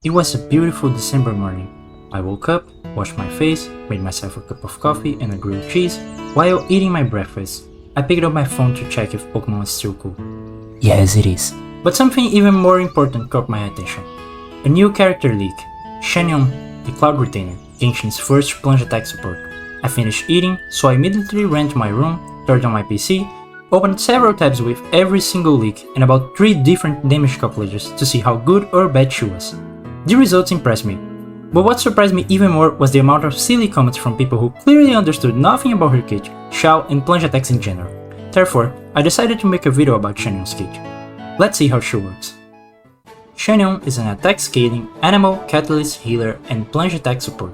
It was a beautiful December morning. I woke up, washed my face, made myself a cup of coffee and a grilled cheese. While eating my breakfast, I picked up my phone to check if Pokemon is still cool. Yes, it is. But something even more important caught my attention. A new character leak, Xianyun, the Cloud Retainer, Genshin's first plunge attack support. I finished eating, so I immediately ran to my room, turned on my PC, opened several tabs with every single leak and about 3 different damage calculators to see how good or bad she was. The results impressed me, but what surprised me even more was the amount of silly comments from people who clearly understood nothing about her kit, Xiao and plunge attacks in general. Therefore, I decided to make a video about Xianyun's kit. Let's see how she works. Xianyun is an attack scaling, animal, catalyst, healer, and plunge attack support.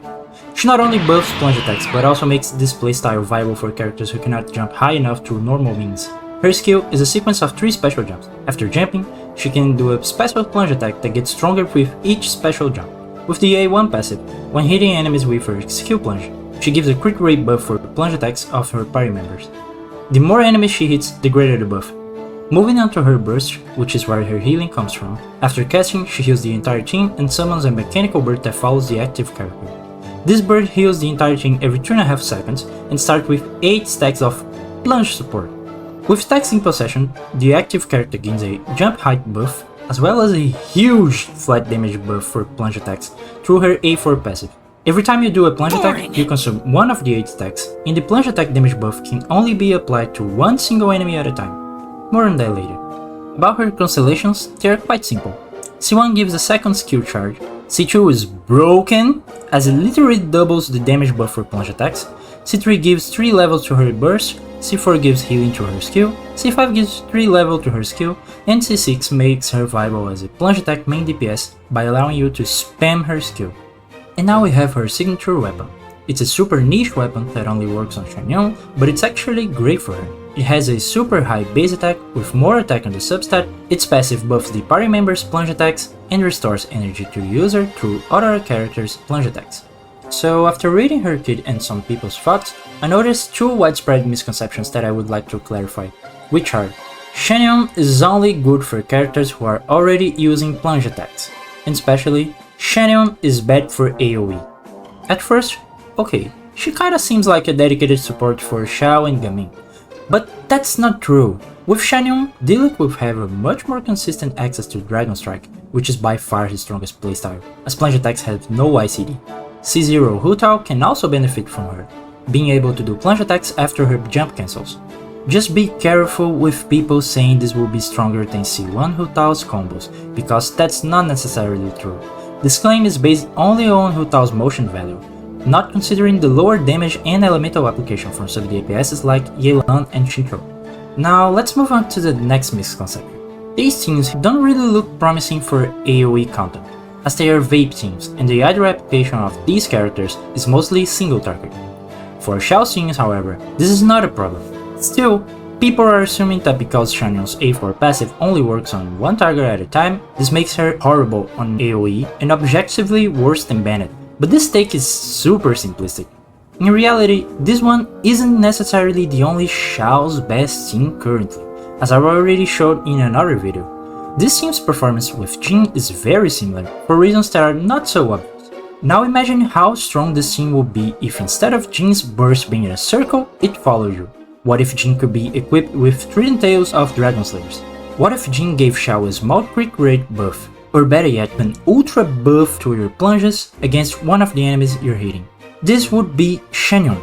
She not only buffs plunge attacks but also makes this playstyle viable for characters who cannot jump high enough through normal means. Her skill is a sequence of 3 special jumps. After jumping, she can do a special plunge attack that gets stronger with each special jump. With the A1 passive, when hitting enemies with her skill plunge, she gives a crit rate buff for plunge attacks of her party members. The more enemies she hits, the greater the buff. Moving on to her burst, which is where her healing comes from, after casting she heals the entire team and summons a mechanical bird that follows the active character. This bird heals the entire team every 2.5 seconds and starts with 8 stacks of plunge support. With stacks in possession, the active character gains a jump height buff, as well as a huge flat damage buff for plunge attacks through her A4 passive. Every time you do a plunge attack, you consume 1 of the 8 stacks, and the plunge attack damage buff can only be applied to 1 single enemy at a time. More on that later. About her constellations, they are quite simple. C1 gives a second skill charge, C2 is broken, as it literally doubles the damage buff for plunge attacks, C3 gives 3 levels to her burst, C4 gives healing to her skill, C5 gives 3 level to her skill, and C6 makes her viable as a plunge attack main DPS by allowing you to spam her skill. And now we have her signature weapon. It's a super niche weapon that only works on Xianyun, but it's actually great for her. It has a super high base attack with more attack on the substat, its passive buffs the party members' plunge attacks, and restores energy to the user through other characters' plunge attacks. So after reading her kit and some people's thoughts, I noticed 2 widespread misconceptions that I would like to clarify, which are: Xianyun is only good for characters who are already using plunge attacks, and especially, Xianyun is bad for AoE. At first, okay, she kinda seems like a dedicated support for Xiao and Gaming, but that's not true. With Xianyun, Diluc will have a much more consistent access to Dragon Strike, which is by far his strongest playstyle, as plunge attacks have no ICD. C0 Hu Tao can also benefit from her, being able to do plunge attacks after her jump cancels. Just be careful with people saying this will be stronger than C1 Hu Tao's combos, because that's not necessarily true. This claim is based only on Hu Tao's motion value, not considering the lower damage and elemental application from sub DPSs like Yelan and Shinto. Now let's move on to the next misconception. These teams don't really look promising for AoE content, as they are vape teams and the idle application of these characters is mostly single target. For Xiao teams, however, this is not a problem. Still, people are assuming that because Xianyun's A4 passive only works on 1 target at a time, this makes her horrible on AoE and objectively worse than Bennett. But this take is super simplistic. In reality, this one isn't necessarily the only Xiao's best team currently, as I've already showed in another video. This team's performance with Jin is very similar, for reasons that are not so obvious. Now imagine how strong this team would be if instead of Jin's burst being in a circle, it followed you. What if Jin could be equipped with Trident Tails of Dragon Slayers? What if Jin gave Xiao a small crit rate buff? Or better yet, an ultra buff to your plunges against one of the enemies you're hitting? This would be Xianyun.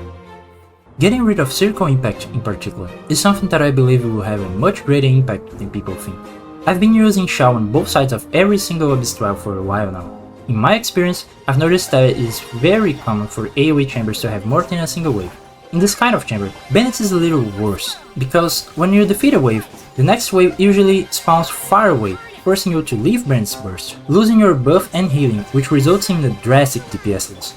Getting rid of Circle Impact in particular is something that I believe will have a much greater impact than people think. I've been using Xiao on both sides of every single Abyss 12 for a while now. In my experience, I've noticed that it is very common for AoE chambers to have more than a single wave. In this kind of chamber, Bennett's is a little worse, because when you defeat a wave, the next wave usually spawns far away, forcing you to leave Bennett's burst, losing your buff and healing, which results in a drastic DPS loss.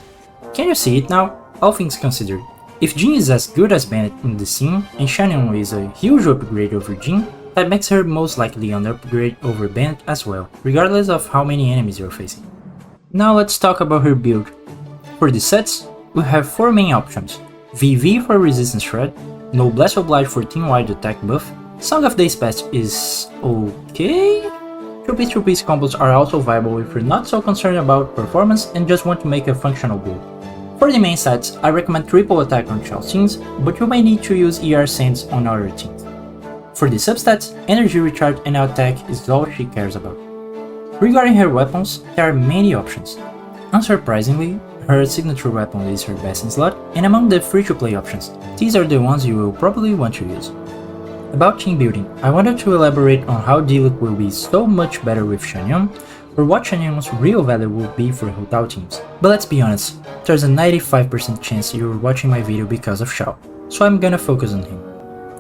Can you see it now? All things considered. If Jin is as good as Bennett in the scene, and Xianyun is a huge upgrade over Jin, that makes her most likely an upgrade over Bennett as well, regardless of how many enemies you're facing. Now let's talk about her build. For the sets, we have 4 main options: VV for Resistance Shred, Noblesse Oblige for team-wide attack buff, Song of Days Past is okay, 2-piece combos are also viable if you're not so concerned about performance and just want to make a functional build. For the main stats, I recommend triple attack on Xiao teams, but you may need to use ER Sands on other teams. For the substats, energy recharge and attack is all she cares about. Regarding her weapons, there are many options. Unsurprisingly, her signature weapon is her best in slot, and among the free-to-play options, these are the ones you will probably want to use. About team building, I wanted to elaborate on how Diluc will be so much better with Xianyun, or what Xianyun's real value will be for Hu-Tao teams. But let's be honest, there's a 95% chance you're watching my video because of Xiao, so I'm gonna focus on him.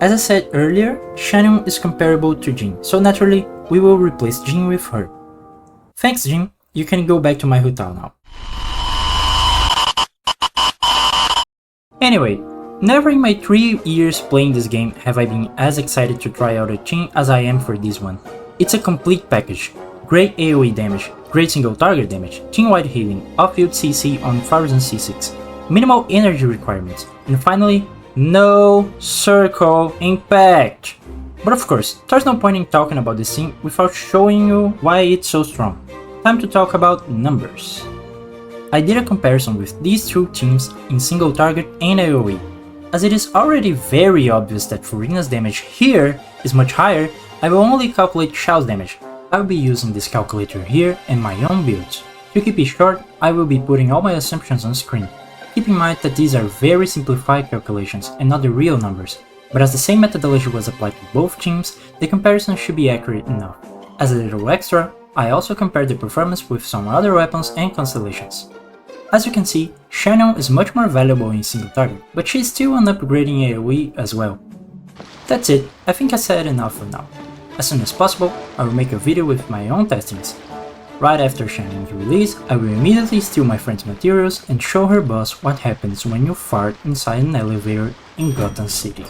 As I said earlier, Xianyun is comparable to Jin, so naturally, we will replace Jin with her. Thanks Jin, you can go back to my Hu-Tao now. Anyway, never in my 3 years playing this game have I been as excited to try out a team as I am for this one. It's a complete package. Great AoE damage, great single target damage, team-wide healing, off-field CC on Farus and C6, minimal energy requirements, and finally, no circle impact! But of course, there's no point in talking about this team without showing you why it's so strong. Time to talk about numbers. I did a comparison with these two teams in single target and AoE. As it is already very obvious that Furina's damage here is much higher, I will only calculate Xiao's damage. I will be using this calculator here and my own builds. To keep it short, I will be putting all my assumptions on screen. Keep in mind that these are very simplified calculations and not the real numbers, but as the same methodology was applied to both teams, the comparison should be accurate enough. As a little extra, I also compared the performance with some other weapons and constellations. As you can see, Xianyun is much more valuable in single target, but she is still on upgrading AoE as well. That's it, I think I said enough for now. As soon as possible, I will make a video with my own testings. Right after Xianyun's release, I will immediately steal my friend's materials and show her boss what happens when you fart inside an elevator in Gotham City.